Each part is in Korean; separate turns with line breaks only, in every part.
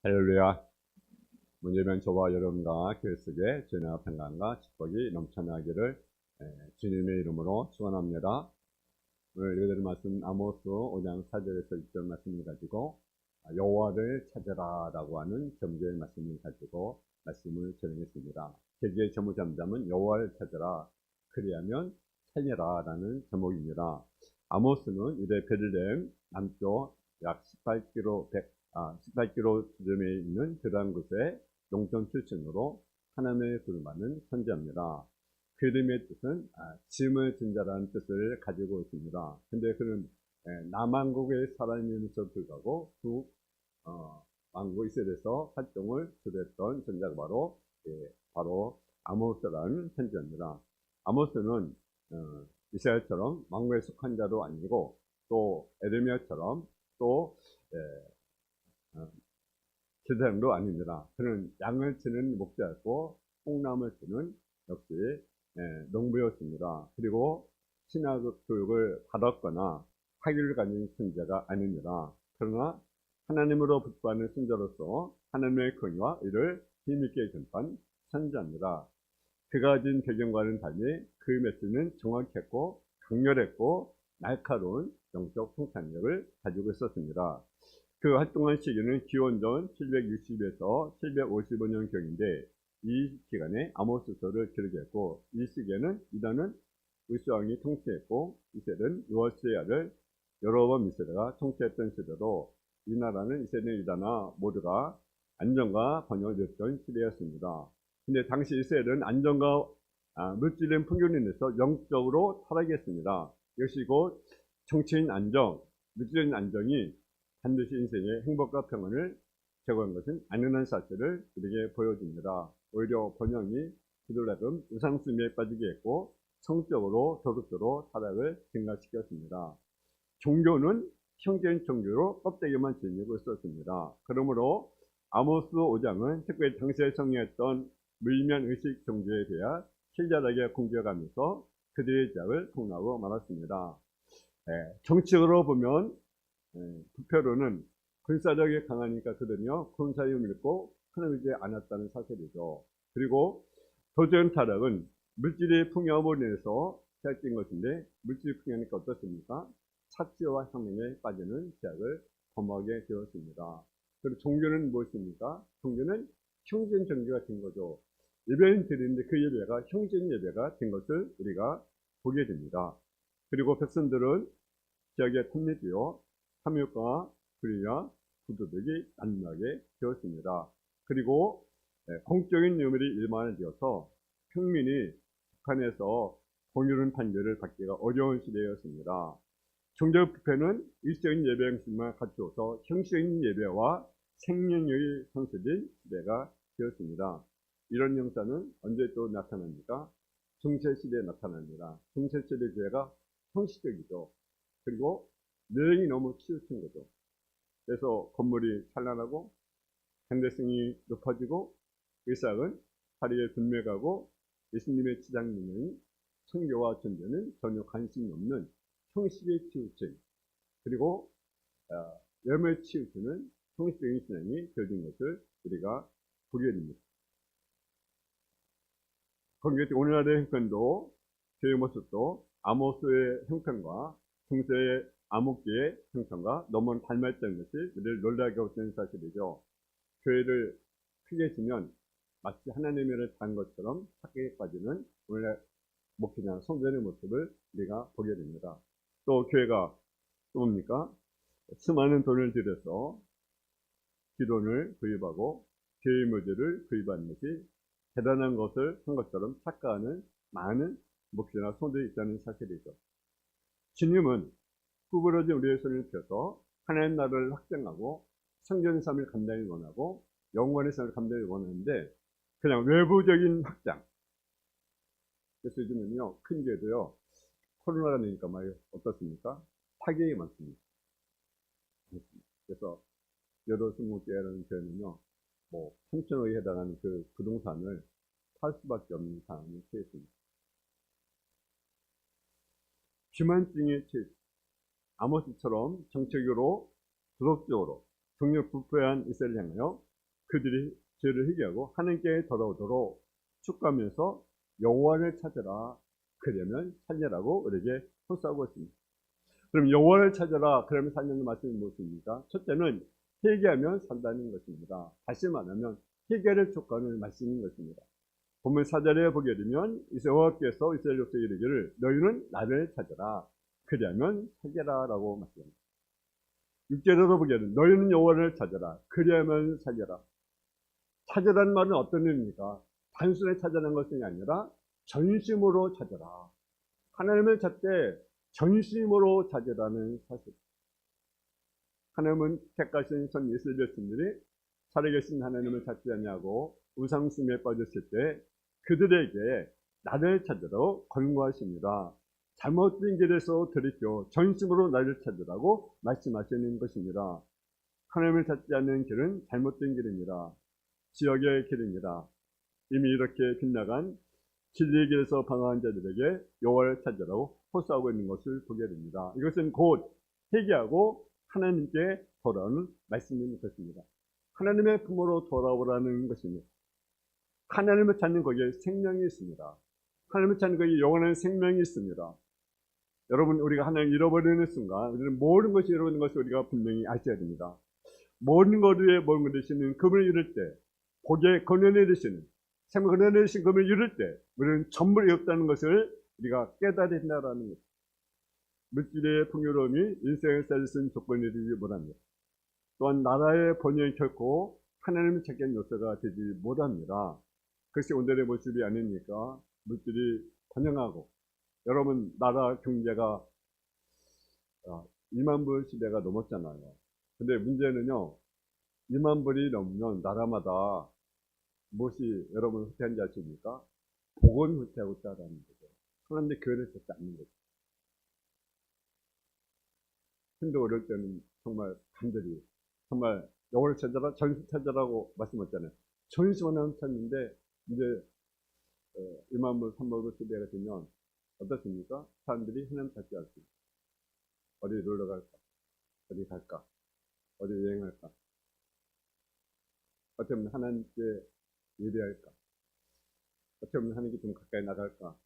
할렐루야. 문제면 저와 여러분과 교회 속에 주님의 평강과 축복이 넘쳐나기를 주님의 이름으로 축원합니다. 오늘 읽어드릴 말씀 아모스 5장 4절에서 6절 말씀을 가지고 여호와를 찾으라 라고 하는 경계의 말씀을 가지고 말씀을 전하겠습니다. 계기의 제목 잠잠은 여호와를 찾으라 그리하면 살리라 라는 제목입니다. 아모스는 유대 베들레헴 남쪽 약 18km쯤에 있는 그러한 곳에 농촌 출신으로 하나님의 부름받는 선지자입니다. 그 이름의 뜻은 짐을 진 자라는 뜻을 가지고 있습니다. 근데 그는 남왕국의 사람임에도 불구하고 왕국 이스라엘에서 활동을 주로 했던 선지자가 바로 아모스라는 선지자입니다. 아모스는 이스라엘처럼 왕국에 속한 자도 아니고 또 에르미야처럼 또 제사장도 아닙니다. 그는 양을 치는 목자였고 콩나물 치는 역시 농부였습니다. 그리고 신학 교육을 받았거나 학위를 가진 선지자가 아닙니다. 그러나 하나님으로 붙받는 선지자로서 하나님의 권위와 이를 힘있게 전파한 선지자입니다. 그가 가진 배경과는 달리 그 메시지는 정확했고 강렬했고 날카로운 영적 통찰력을 가지고 있었습니다. 그 활동한 시기는 기원전 760에서 755년경인데 이 기간에 아모스서를 기록했고 이 시기에는 유다는 우스왕이 통치했고 이스라엘은 요아스의 아들 여로보암 2세가 통치했던 시대로 이 나라는 이스라엘과 유다나 모두가 안정과 번영을 누렸던 시대였습니다. 근데 당시 이스라엘은 안정과 물질적인 풍요로 인해서 영적으로 타락했습니다. 이것이 곧 정치인 안정, 물질적인 안정이 반드시 인생의 행복과 평안을 제공한 것은 아니라는 사실을 우리에게 보여줍니다. 오히려 번영이 그들나름 우상숭배에 빠지게 했고 성적으로 도덕적으로 타락을 증가시켰습니다. 종교는 형제인 종교로 껍데기만 지니고 있었습니다. 그러므로 아모스 5장은 특별히 당시에 성행했던 물면의식 종교에 대해 신랄하게 공격하면서 그들의 죄악을 폭로하고 말았습니다. 정치적으로 보면 부패로는 군사력이 강하니까 그들은요 군사력을 믿고 하나님을 않았다는 사실이죠. 그리고 도전 타락은 물질의 풍요함으로 인해서 시작된 것인데 물질이 풍요하니까 어떻습니까? 착취와 혁명에 빠지는 죄악을 범하게 되었습니다. 그리고 종교는 무엇입니까? 종교는 형제인 종교가 된 거죠. 예배는 드리는데 그 예배가 형제인 예배가 된 것을 우리가 보게 됩니다. 그리고 백성들은 지역의 탐닉이요 탐욕과 불의와 부도덕이 난무하게 되었습니다. 그리고 공적인 유물이 일반화되어서 평민이 북한에서 공유른 판결을 받기가 어려운 시대였습니다. 종교 부패는 일적인 예배 형식만 갖추어서 형식적인 예배와 생명력이 상실된 시대가 되었습니다. 이런 형사는 언제 또 나타납니까? 중세시대에 나타납니다. 중세시대 교회가 형식적이죠. 그리고 내용이 너무 치우친 거죠. 그래서 건물이 찬란하고 현대성이 높아지고 의상은 화려에 분명하고 예수님의 지장면인 성교와 존재는 전혀 관심이 없는 형식에 치우친 그리고 염에 치우치는 형식적인 신앙이 되어진 것을 우리가 보게 됩니다. konkret 오늘날의 형편도 교회 모습도 아모스의 형편과 중세의 암흑기의 형편과 너무 닮았다는 것이 우리를 놀라게 하는 사실이죠. 교회를 크게 지면 마치 하나님을 단 것처럼 착각에 빠지는 오늘날 목회자 성전의 모습을 우리가 보게 됩니다. 또 교회가 또 뭡니까? 수많은 돈을 들여서 기도를 구입하고 교회 모델을 구입하는 것이 대단한 것을 한 것처럼 착각하는 많은 목회자나 성도들이 있다는 사실이죠. 주님은 구부러진 우리의 손을 펴서 하나님 나라를 확장하고 성전의 삶을 감당히 원하고 영원의 삶을 감당히 원하는데 그냥 외부적인 확장. 그래서 요즘은요 큰 교회도요 코로나가 되니까 막 어떻습니까? 파괴가 많습니다. 그래서 여러 스무개라는 교회는요 뭐 3천억에 해당하는 그 부동산을 팔 수밖에 없는 상황이 처했습니다. 기만증에 처해 아모스처럼 정책으로 도덕적으로 정력 부패한 이스라엘을 향하여 그들이 죄를 회개하고 하나님께 돌아오도록 축구하면서 여호와를 찾으라. 그러면 살리라고 우리에게 호소하고 있습니다. 그럼 여호와를 찾아라. 그러면 살리는 말씀이 무엇입니까? 첫째는 회개하면 산다는 것입니다. 다시 말하면 회개를 촉구하는 말씀인 것입니다. 본문 4절에 보게 되면 여호와께서 이스라엘 족속에게 이르기를 너희는 나를 찾아라. 그리하면 살리라 라고 말씀합니다. 6절에도 보게 되면 너희는 여호와를 찾아라. 그리하면 살리라. 찾으라는 말은 어떤 의미입니까? 단순히 찾아라는 것이 아니라 전심으로 찾아라. 하나님을 찾되 전심으로 찾으라는 사실. 하나님은 택하신 선 이스라엘 백성들이 살아계신 하나님을 찾지 않냐고 우상숭배에 빠졌을 때 그들에게 나를 찾으러 권고하십니다. 잘못된 길에서 들이켜 전심으로 나를 찾으라고 말씀하시는 것입니다. 하나님을 찾지 않는 길은 잘못된 길입니다. 지역의 길입니다. 이미 이렇게 빗나간 진리의 길에서 방황한 자들에게 여호와를 찾으라고 호소하고 있는 것을 보게 됩니다. 이것은 곧 회개하고 하나님께 돌아오는 말씀인 것입니다. 하나님의 품으로 돌아오라는 것입니다. 하나님을 찾는 거기에 생명이 있습니다. 하나님을 찾는 거기에 영원한 생명이 있습니다. 여러분, 우리가 하나님을 잃어버리는 순간 우리는 모든 것이 잃어버리는 것을 우리가 분명히 아셔야 됩니다. 모든 것에 모든 것을 되시는 그분을 잃을 때, 복의 근원에 되시는 생명 근원에 되신 그분을 잃을 때 우리는 전부 잃었다는 것을 우리가 깨달아야 된다는 것. 물질의 풍요로움이 인생을 살릴 수 있는 조건이 되지 못합니다. 또한 나라의 번영이 결코 하나님을 찾게 하는 요소가 되지 못합니다. 그것이 오늘의 모습이 아닙니까? 물질이 번영하고 여러분 나라 경제가 2만 불 시대가 넘었잖아요. 근데 문제는요, 2만 불이 넘으면 나라마다 무엇이 여러분 후퇴한지 아십니까? 복은 후퇴하고 있다는 거죠. 그런데 교회를 찾지 않는 거죠. 힘도 어려울 때는 정말 간절히 정말 여호와를 찾아라, 전심 찾아라고 말씀하셨잖아요. 전심은 하나님 찾는데 이제 2만 불, 3만 불 시대가 되면 어떻습니까? 사람들이 하나님 찾지 않습니다. 어디 놀러 갈까? 어디 갈까? 어디 여행할까? 어쩌면 하나님께 예배할까? 어쩌면 하나님께 좀 가까이 나갈까?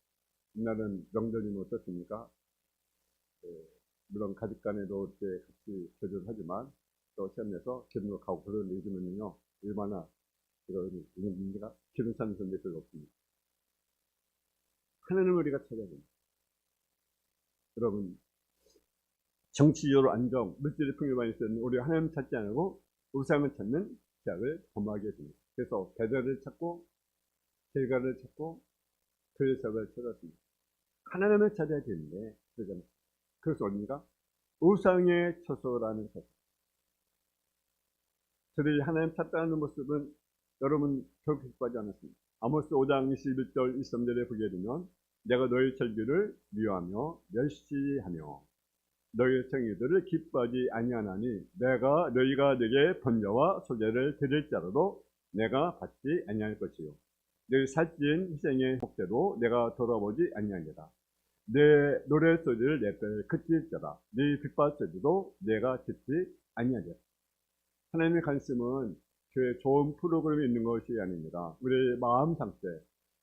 이날은 명절이면 어떻습니까? 물론 가족 간에도 이렇게 같이 교제를 하지만 또 시간 내서 기름으로 가고 그런 요즘에는요, 얼마나 이런 문제가 기름 찾는 분들이 별로 없습니다. 하나님을 우리가 찾아야 됩니다. 여러분, 정치적으로 안정, 물질의 풍요만 있었는데 우리가 하나님을 찾지 않고 우상을 찾는 시작을 범하게 됩니다. 그래서 배달을 찾고 결과를 찾고 교회사를 찾았습니다. 하나님을 찾아야 되는데 그러잖아요. 그래서 어딘가 우상의 처소라는 사실. 저들이 하나님 찾다는 모습은 여러분 결코 기뻐하지 않았습니다. 아모스 5장 21절 23절에 보게 되면 내가 너희 절기를 미워하며 멸시하며 너희 생일들을 기뻐하지 아니하나니 내가 너희가 내게 번제와 소제를 드릴 자라도 내가 받지 아니할 것이요 너희 살찐 희생의 목대도 내가 돌아보지 아니하리라. 내 노래 소리를 내 뼈에 그칠지어다. 네 빛발 소리도 내가 듣지 아니하리라. 하나님의 관심은 교회 좋은 프로그램이 있는 것이 아닙니다. 우리의 마음 상태,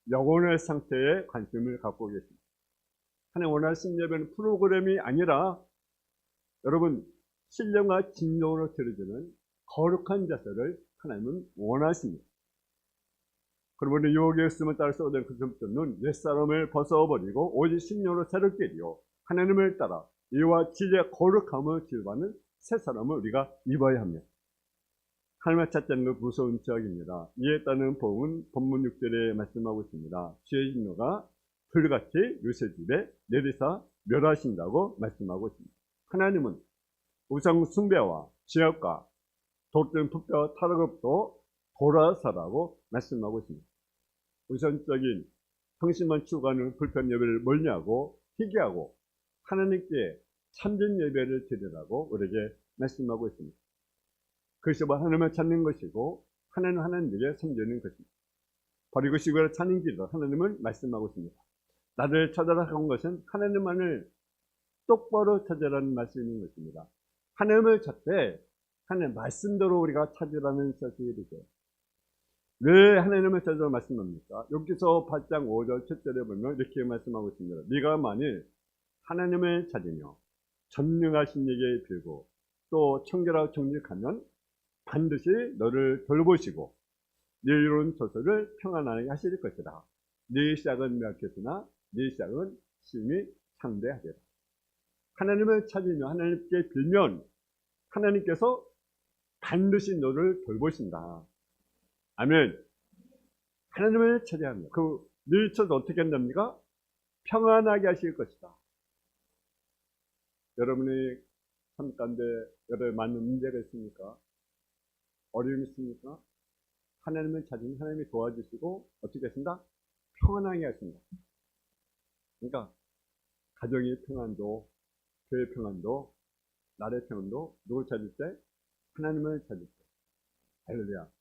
영혼의 상태에 관심을 갖고 계십니다. 하나님 원하신 예배는 프로그램이 아니라 여러분 신령과 진정으로 드려지는 거룩한 자세를 하나님은 원하십니다. 그럼 우리 유혹의 말씀을 따라서 얻은 그 점은 옛사람을 벗어버리고 오직 신령으로 새롭게 되어 하나님을 따라 이와 지혜와 거룩함을 지르는 새 사람을 우리가 입어야 합니다. 하나님을 찾자는 것 무서운 지역입니다. 이에 따른 복음은 본문 6절에 말씀하고 있습니다. 주의 진노가 불같이 요새 집에 내리사 멸하신다고 말씀하고 있습니다. 하나님은 우상 숭배와 지역과 도둑 부패와 타락업도 돌아서라고 말씀하고 있습니다. 우선적인 성심만 추구하는 불편 예배를 멀리하고 희귀하고 하나님께 참된 예배를 드리라고 우리에게 말씀하고 있습니다. 그것이 하나님을 찾는 것이고 하나님에게 섬기는 것입니다. 버리고 시골을 찾는 길로 하나님을 말씀하고 있습니다. 나를 찾아라 한 것은 하나님만을 똑바로 찾으라는 말씀인 것입니다. 하나님을 찾되 하나님 말씀대로 우리가 찾으라는 사실이죠. 왜 하나님을 찾으라고 말씀합니까? 여기서 8장 5절 7절에 보면 이렇게 말씀하고 있습니다. 네가 만일 하나님을 찾으며 전능하신 이에게 빌고 또 청결하고 정직하면 반드시 너를 돌보시고 네 이룬 조서를 평안하게 하실 것이다. 네 시작은 미약했으나 네 시작은 심히 창대하리라. 하나님을 찾으며 하나님께 빌면 하나님께서 반드시 너를 돌보신다. 아멘. 하나님을 찾아야 합니다. 네 찾아 어떻게 한답니까? 평안하게 하실 것이다. 여러분의 삶 가운데 여러 많은 문제가 있습니까? 어려움이 있습니까? 하나님을 찾으면 하나님이 도와주시고 어떻게 하신다? 평안하게 하신다. 그러니까 가정의 평안도, 교회 평안도, 나라의 평안도 누굴 찾을 때? 하나님을 찾을 때. 할렐루야.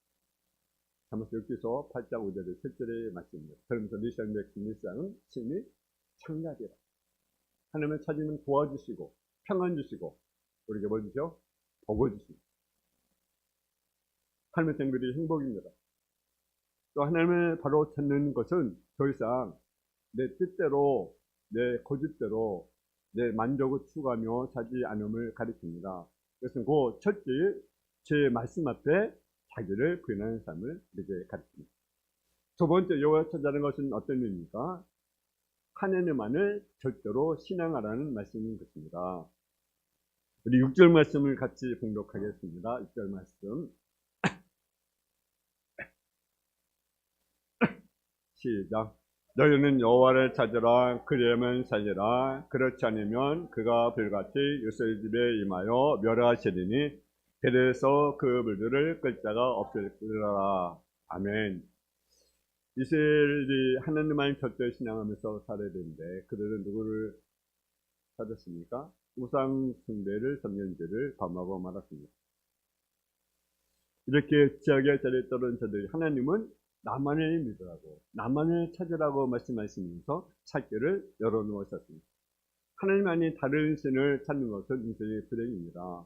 잠언서 6기서 8장 5절의 7절의 말씀입니다. 그러면서 리시안 백신 일상은 심히 창대하리라. 하나님을 찾으면 도와주시고 평안 주시고 우리에게 뭘 주시오? 복을 주시고 하나님의 생들이 행복입니다. 또 하나님을 바로 찾는 것은 더 이상 내 뜻대로 내 고집대로 내 만족을 추구하며 살지 않음을 가리킵니다. 그것은 그 첫째 제 말씀 앞에 자기를 부인하는 삶을 이렇게 가리킵니다. 두 번째 여호와를 찾아가는 것은 어떤 의미입니까? 하나님만을 절대로 신앙하라는 말씀인 것입니다. 우리 6절 말씀을 같이 봉독하겠습니다. 6절 말씀 시작. 너희는 여호와를 찾으라. 그리하면 살리라. 그렇지 않으면 그가 불같이 이스라엘 집에 임하여 멸하시리니 그래서 그 물들을 끌 자가 없으리라. 아멘. 이스라엘이 하나님만 절대 신앙하면서 살아야 되는데 그들은 누구를 찾았습니까? 우상 숭배를 섬기는 죄를 범하고 말았습니다. 이렇게 지하의 자리에 떨어진 자들이 하나님은 나만을 믿으라고 나만을 찾으라고 말씀하시면서 찾기를 열어놓으셨습니다. 하나님 아닌 다른 신을 찾는 것은 인생의 불행입니다.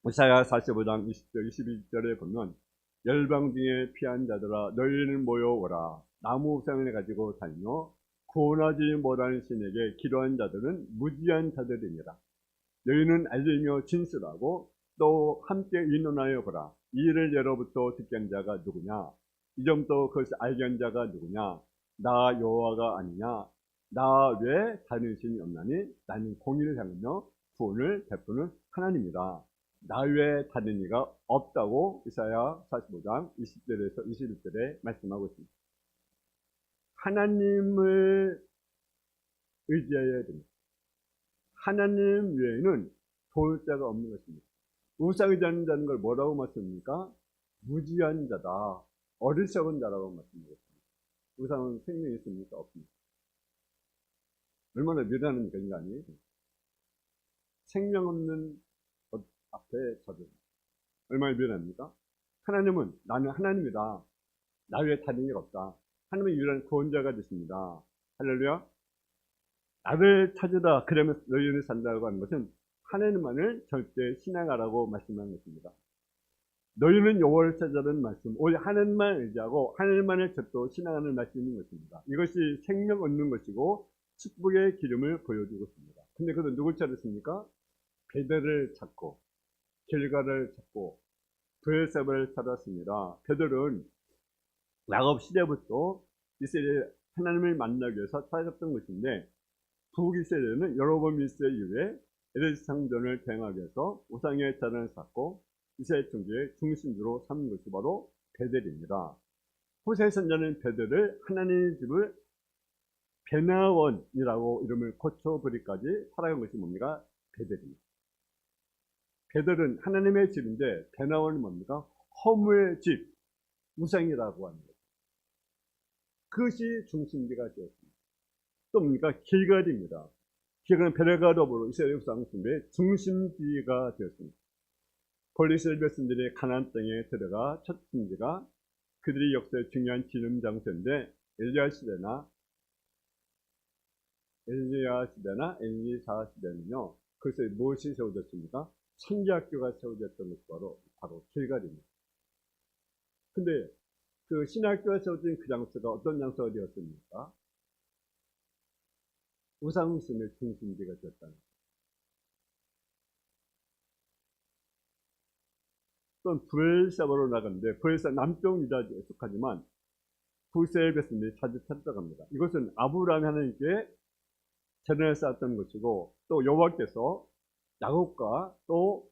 이사야 45장 20절 22절에 보면 열방 중에 피한 자들아 너희는 모여오라. 나무 우상을 가지고 살며 구원하지 못하는 신에게 기도한 자들은 무지한 자들이니라. 너희는 알리며 진술하고 또 함께 의논하여 보라. 이 일을 예로부터 듣게 한 자가 누구냐? 이전부터 그것을 알게 한 자가 누구냐? 나 여호와가 아니냐? 나 외에 다른 신이 없나니 나는 공의를 향하며 구원을 베푸는 하나님이다. 나 외에 다른 이가 없다고 이사야 45장 20절에서 21절에 말씀하고 있습니다. 하나님을 의지해야 됩니다. 하나님 외에는 도울 자가 없는 것입니다. 우상을 잡는 자는 걸 뭐라고 말씀합니까? 무지한 자다. 어리석은 자라고 말씀드렸습니다. 우상은 생명이 있습니까? 없습니까? 얼마나 미련합니까, 인간이? 생명 없는 것 앞에 저들. 얼마나 미련합니까? 하나님은 나는 하나님이다. 나 외에 다른 이가 없다. 하나님은 유일한 구원자가 되십니다. 할렐루야. 나를 찾으라. 그러면 너희는 산다고 하는 것은 하나님만을 절대 신앙하라고 말씀하는 것입니다. 너희는 여호와를 찾으라는 말씀, 오직 하나님만 의지하고 하나님만을 절대 신앙하는 말씀인 것입니다. 이것이 생명 얻는 것이고 축복의 기름을 보여주고 있습니다. 근데 그들은 누굴 찾았습니까? 베델을 찾고 길가를 찾고 브엘세바를 찾았습니다. 베델은 야곱 시대부터 이스라엘 하나님을 만나기 위해서 찾았던 것인데 북이스라엘은 여로보암 1세 이후에 에레스 상전을 대항하기 위해서 우상의 자단을 쌓고 이스라엘 총기의 중심주로 삼은 것이 바로 베델입니다. 호세 선자는 베델을 하나님의 집을 베나원이라고 이름을 고쳐버리까지 살아간 것이 뭡니까? 베델입니다. 베델은 하나님의 집인데 베나원은 뭡니까? 허무의 집, 우상이라고 하는 것. 그것이 중심지가 되었습니다. 또 뭡니까? 길갈입니다. 길갈은 베델과 더불어 이스라엘 우상 숭배의 중심지가 되었습니다. 이스라엘 백성들이 가나안 땅에 들어가 첫 침지가 그들이 역사의 중요한 기름 장소인데 엘리야 시대나 엘리사 시대는요. 그것에 무엇이 세워졌습니까? 선지학교가 세워졌던 것이 바로 길갈입니다. 근데 그 신학교에 세워진 그 장소가 어떤 장소가 되었습니까? 우상숭의 중심지가 되었다는 거예요. 또는 브엘사바로 나가는데, 브엘사 남쪽 유다에 속하지만 구세의 백성들이 자주 찾아갑니다. 이것은 아브라함이 하나님께 재단을 쌓았던 것이고, 또 여호와께서 야곱과 또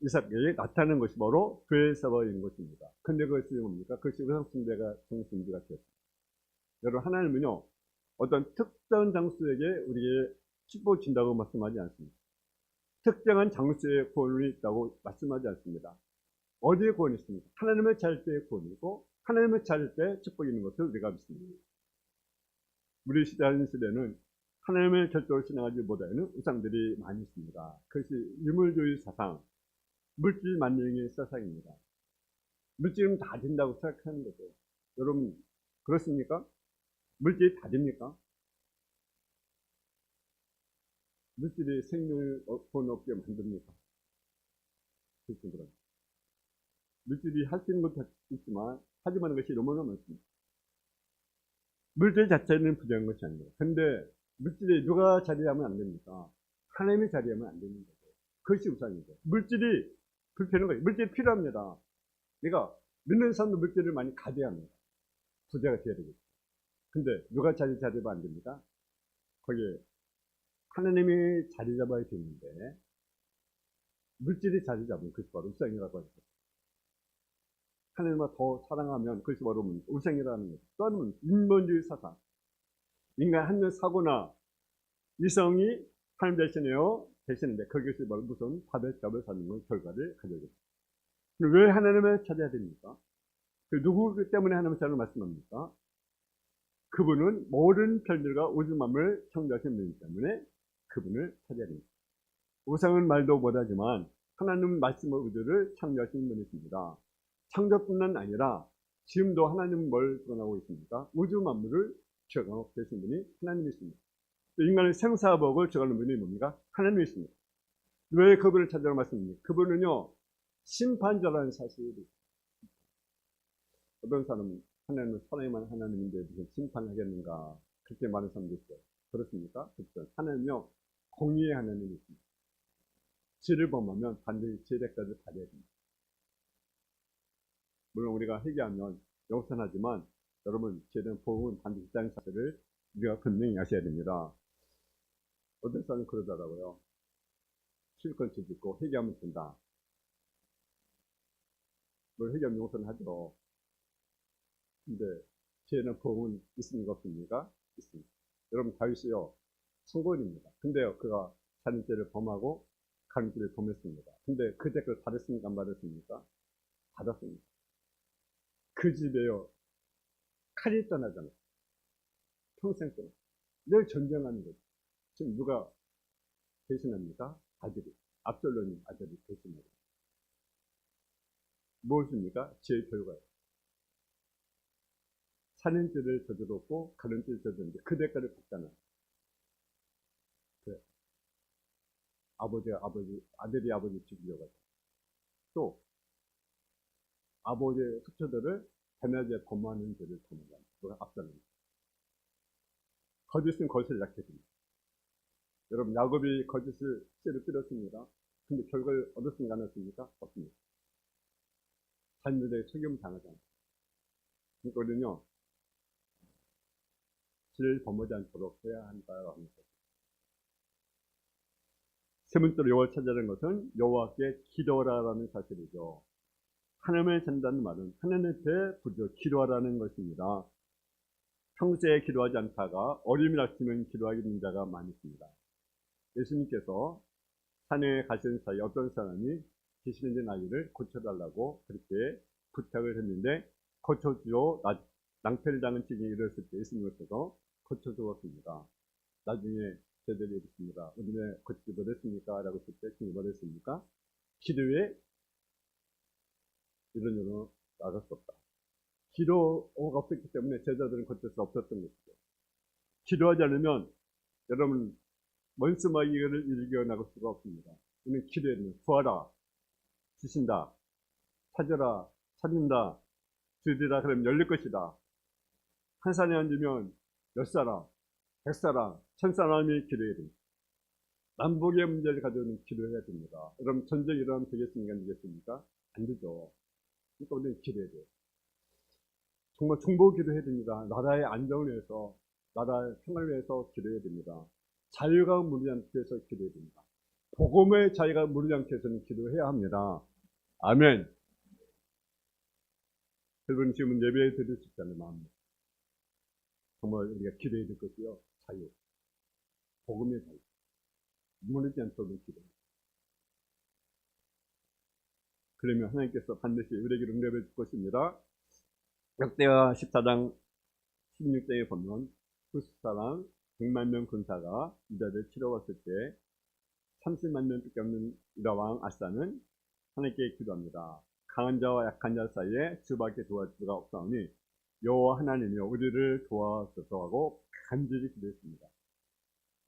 이삭에게 나타나는 것이 바로 브엘사바인 것입니다. 근데 그것이 뭡니까? 그것이 우상숭배가 중심지가 되었습니다. 여러분, 하나님은요, 어떤 특정 장소에게 우리에게 축복을 준다고 말씀하지 않습니다. 특정한 장소에 구원이 있다고 말씀하지 않습니다. 어디에 구원이 있습니까? 하나님을 찾을 때의 구원이고, 하나님을 찾을 때 축복이 있는 것을 우리가 믿습니다. 우리 시대는 하나님을 결정을 신앙하지 못하는 우상들이 많이 있습니다. 그것이 유물주의 사상, 물질 만능의 사상입니다. 물질은 다 된다고 생각하는 거죠. 여러분, 그렇습니까? 물질이 다 됩니까? 물질이 생명을 돈 없게 만듭니까? 그렇습니다. 물질이 할 수 있는 것도 있지만 하지 않는 것이 너무나 많습니다. 물질 자체는 부정한 것이 아닙니다. 근데 물질이 누가 자리하면 안 됩니까? 하나님이 자리하면 안 되는 거죠. 그것이 우상이죠. 물질이 불편한 거예요. 물질이 필요합니다. 내가 믿는 사람도 물질을 많이 가져야 합니다. 부자가 되어야 되겠죠. 근데 누가 자리 잡으면 안 됩니다. 거기에 하나님이 자리 잡아야 되는데 물질이 자리 잡으면 그것이 바로 우상이라고 하죠. 하나님을 더 사랑하면 그것이 바로 우상이라는 거죠. 또 하나는 인본주의 사상. 인간 한 명 사고나 이성이 하나님 대신인데 그것이 바로 무슨 바벨탑을 사는 건 결과를 가져오겠죠. 왜 하나님을 찾아야 됩니까? 누구 때문에 하나님을 찾는 말씀합니까? 그분은 모든 별들과 우주 만물을 창조하신 분이기 때문에 그분을 찾아야 됩니다. 우상은 말도 못하지만 하나님 말씀의 우주를 창조하신 분이십니다. 창조뿐만 아니라 지금도 하나님은 뭘 전하고 있습니까? 우주 만물을 주관하고 계신 분이 하나님이십니다. 인간의 생사복을 주관하는 분이 뭡니까? 하나님이십니다. 왜 그분을 찾으라고 말씀합니까? 그분은요, 심판자라는 사실이 있습니다. 어떤 사람은 하나님은 사랑만 하나님인데 무슨 심판을 하겠는가 그렇게 말하는 사람도 있어요. 그렇습니까? 그렇죠. 하나님은요, 공의의 하나님이십니다. 죄를 범하면 반드시 죄 대가를 받아야 됩니다. 물론 우리가 회개하면 영선하지만 여러분, 죄에 대한 보응은 반드시 있다는 사실을 우리가 분명히 아셔야 됩니다. 어떤 사람은 그러더라고요. 실컷 죄 짓고 회개하면 된다. 뭘 회개하면 용서하죠. 근데 죄는 보응은 있습니까? 없습니까? 있습니다. 여러분, 다윗이요, 성공입니다. 근데요, 그가 자는 죄를 범하고 가는 죄를 범했습니다. 근데 그 대가를 받았습니까? 안 받았습니까? 받았습니다. 그 집에요, 칼이 떠나잖아요. 평생 동안 늘 전쟁하는 거죠. 지금 누가 대신합니까? 아들이. 압살롬이 아들이 대신하고. 무엇입니까? 죄의 결과예요. 사는 죄를 저질렀고 가는 죄를 저질렀는데 그 대가를 받잖아요. 그래. 아들이 아버지 죽이려고 하죠. 또 아버지의 숙처들을 대낮에 범하는 죄를 범하는 거예요. 압살롬. 거짓은 거짓을 낳게 됩니다. 여러분, 야곱이 거짓을 씨를 뿌렸습니다. 근데 결과를 얻었습니까? 안 얻었습니까? 없습니다. 자녀들에게 책임 당하잖아요. 그러니까 우리는요, 죄를 범하지 않도록 해야 한다고 합니다. 세 번째로 여호와를 찾아라는 것은 여호와께 기도하라는 사실이죠. 하나님을 찾는다는 말은 하나님께 부르짖어 기도하라는 것입니다. 평소에 기도하지 않다가 어림이 닥치면 기도하는 자가 많이 있습니다. 예수님께서 산에 가시는 사이 어떤 사람이 귀신인 아이를 고쳐달라고 그렇게 부탁을 했는데 고쳐주어 낭패를 당한 증이 일었을 때 예수님께서 고쳐주었습니다. 나중에 제자들이 묻습니다. 왜 고치지 못했습니까? 라고 했을 때 증이 뭐랬습니까? 기도에 이런 일로 나갈 수 없다. 기도가 없었기 때문에 제자들은 고칠 수 없었던 것이죠. 기도하지 않으면 여러분 원수마귀를 이겨나갈 수가 없습니다. 우리는 기도해야 됩니다. 구하라, 주신다. 찾아라, 찾는다. 주리라 그러면 열릴 것이다. 한 사람이 앉으면 10사람, 100사람, 1000사람이 기도해야 됩니다. 남북의 문제를 가져오는 기도해야 됩니다. 그럼 전쟁이 일어나면 되겠습니까? 안 되겠습니까? 안 되죠. 그러니까 우리는 기도해야 돼요. 정말 중보 기도해야 됩니다. 나라의 안정을 위해서, 나라의 평화를 위해서 기도해야 됩니다. 자유가 무르지 않게 해서 기도해야 됩니다. 복음의 자유가 무르지 않게 해서는 기도해야 합니다. 아멘. 여러분 지금 예배 드릴 수 있다는 마음. 정말 우리가 기도해야 될 것이요. 자유. 복음의 자유. 무너지지 않도록 기도합니다. 그러면 하나님께서 반드시 우리에게 응답해 줄 것입니다. 역대하 14장 16장에 보면 후스사랑 100만 명 군사가 유다를 치러 왔을 때 30만 명밖에 없는 유다왕 아사는 하나님께 기도합니다. 강한 자와 약한 자 사이에 주밖에 도와줄 수가 없사오니 여호와 하나님이여 우리를 도와주소서 하고 간절히 기도했습니다.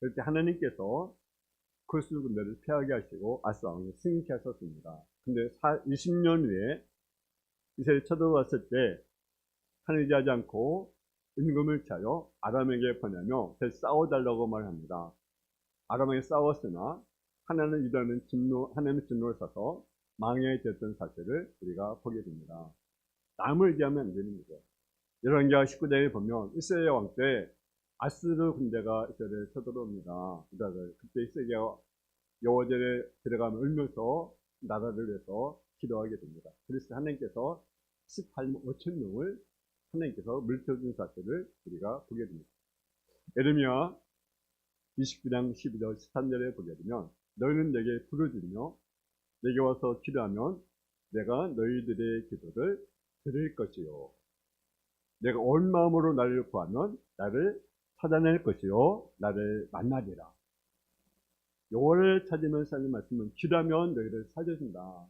그럴 때 하나님께서 쿠스 군대를 패하게 하시고 아사 왕을 승리케 하셨습니다. 근데 20년 후에 이스라엘이 쳐들어왔을 때 하늘이 하지 않고 임금을 차려 아람에게 보내며 싸워달라고 말합니다. 아람에게 싸웠으나 하나는 유다는 하나님의 진노를 써서 망해졌던 사실을 우리가 보게 됩니다. 남을 얘기하면 안 되는 거죠. 열왕기하 19장에 보면 이스라엘 왕 때 아스르 군대가 이스라엘에 쳐들어옵니다. 그때 이스라엘이 여호와전에 들어가면 울면서 나라를 위해서 기도하게 됩니다. 그래서 하나님께서 18만 5천 명을 하나님께서 물려준 사실을 우리가 보게 됩니다. 예레미야 29장 12절 13절에 보게 되면 너희는 내게 부르짖으며 내게 와서 기도하면 내가 너희들의 기도를 들을 것이요 내가 온 마음으로 나를 구하면 나를 찾아낼 것이요 나를 만나리라. 여호와를 찾으면서 하는 말씀은 기도하면 너희를 살려준다.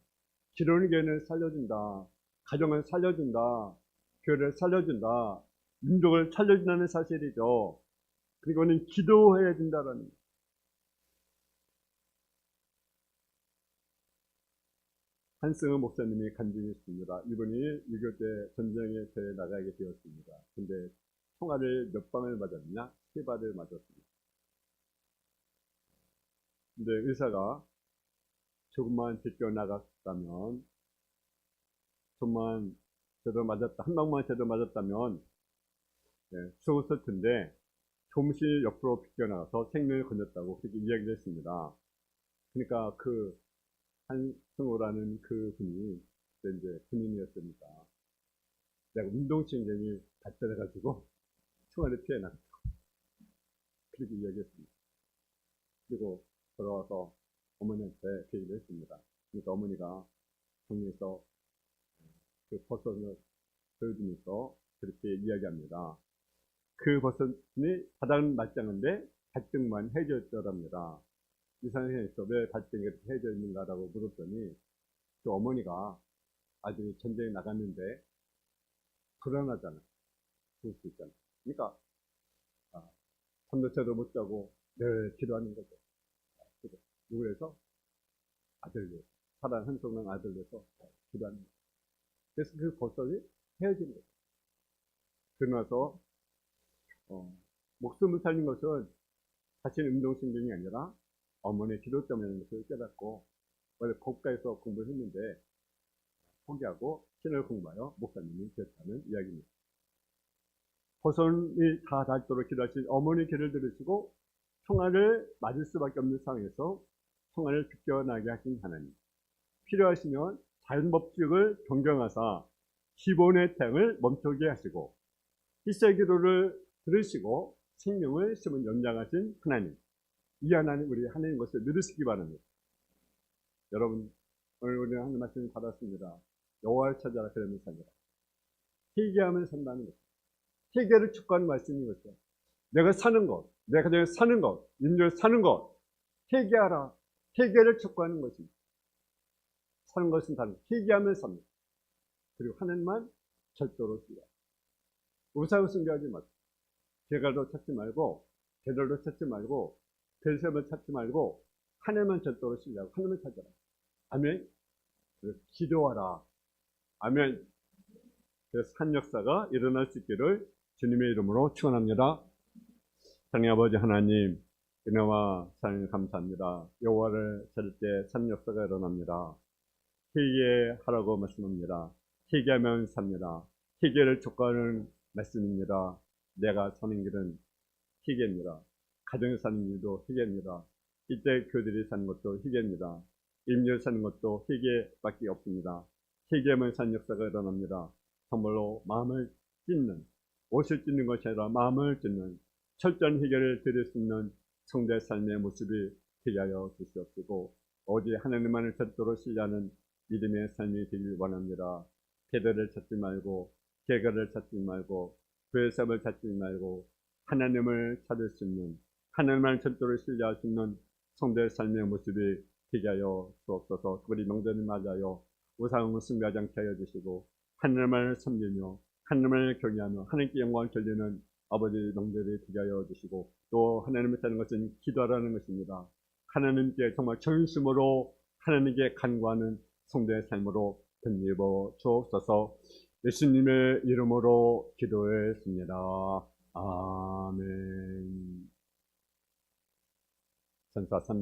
기도는 교회를 살려준다. 가정을 살려준다. 교회를 살려준다. 민족을 살려준다는 사실이죠. 그리고는 기도해야 된다라는. 한승우 목사님이 간증했습니다. 이분이 6.25 때 전쟁에 대해 나가게 되었습니다. 근데 총알을 몇 방을 맞았느냐? 3발을 맞았습니다. 근데 의사가 조금만 제껴 나갔다면, 좀만 제대로 맞았다, 한 방만 제대로 맞았다면, 죽었을 텐데, 조금씩 옆으로 비껴나가서 생명을 건졌다고 그렇게 이야기를 했습니다. 그러니까 한승호라는 그 분이 이제 군인이었습니다. 내가 운동신경이 발달해가지고 총알을 피해 나갔다고 그렇게 이야기했습니다. 그리고 돌아와서 어머니한테 그 얘기를 했습니다. 그러니까 어머니가 정리해서 그 버섯을 보여주면서 그렇게 이야기합니다. 그 버섯이 바닥은 말짱한데 발등만 해져 있더랍니다. 이상해서 왜 발등이 이렇게 해져 있는가라고 물었더니 그 어머니가 아들이 전쟁에 나갔는데 불안하잖아. 죽을 수 있잖아. 그러니까 잠도 못 자고 늘 기도하는 거죠. 누구래서? 아들 위해서. 사랑 한송랑 아들 위해서 기도하는 거죠. 그래서 그 버섯이 헤어진 거죠. 그러고 나서 목숨을 살린 것은 자신 운동신경이 아니라 어머니의 기도 때문에 것을 깨닫고 원래 국가에서 공부를 했는데 포기하고 신을 공부하여 목사님이 되었다는 이야기입니다. 버섯이 다 닳도록 기도하신 어머니의 기도를 들으시고 총알을 맞을 수밖에 없는 상황에서 총알을 비껴나게 하신 하나님. 필요하시면 자연법칙을 변경하사 기본의 태양을 멈추게 하시고 이스라엘 기도를 들으시고 생명을 심은 연장하신 하나님. 이 하나님, 우리 하나님 것을 믿으시기 바랍니다. 여러분, 오늘 우리는 하는 말씀을 받았습니다. 여호와를 찾아라 그러면 살리라. 회개하면 산다는 것. 회개를 촉구하는 말씀인 것이죠. 내가 사는 것, 내 가정에 사는 것, 인류에 사는 것, 회개하라. 회개를 촉구하는 것입니다. 사는 것은 다른 회개하면 삽니다. 그리고 하나님만 절도로 쓰라. 우상을 숭배하지 마세요. 개갈도 찾지 말고 개들도 찾지 말고 별셈을 찾지 말고 하나님만 절도로 쓰려고 하나님을 찾아라. 아멘. 기도하라. 아멘. 그 산 역사가 일어날 수 있기를 주님의 이름으로 축원합니다. 하나님 아버지 하나님, 은혜와 사랑을 감사합니다. 여호와를 찾을 때 산 역사가 일어납니다. 회개하라고 말씀합니다. 회개하면 삽니다. 회개를 촉구하는 말씀입니다. 내가 사는 길은 회개입니다. 가정에 사는 일도 회개입니다. 이때 교들이 사는 것도 회개입니다. 임녀 사는 것도 회개밖에 없습니다. 회개하면 산 역사가 일어납니다. 정말로 마음을 찢는, 옷을 찢는 것이 아니라 마음을 찢는 철저한 회개를 드릴 수 있는 성도의 삶의 모습이 되게 하여 주시옵시고, 오직 하나님만을 절대로 신뢰하는 믿음의 삶이 되길 원합니다. 패배를 찾지 말고, 개가를 찾지 말고, 교회사업을 찾지 말고, 하나님을 찾을 수 있는, 하나님만을 절대로 신뢰할 수 있는 성도의 삶의 모습이 되게 하여 주옵소서. 우리 명절을 맞아요. 우상을 숭배하지 않게 하여 주시고, 하나님을 섬기며 하나님을 경외하며 하나님께 영광을 돌리는 아버지 명절이 되게 하여 주시고, 또 하나님을 찾는 것은 기도하라는 것입니다. 하나님께 정말 전심으로 하나님께 간구하는 성도의 삶으로 덧입어 주옵소서. 예수님의 이름으로 기도했습니다. 아멘. 전사 300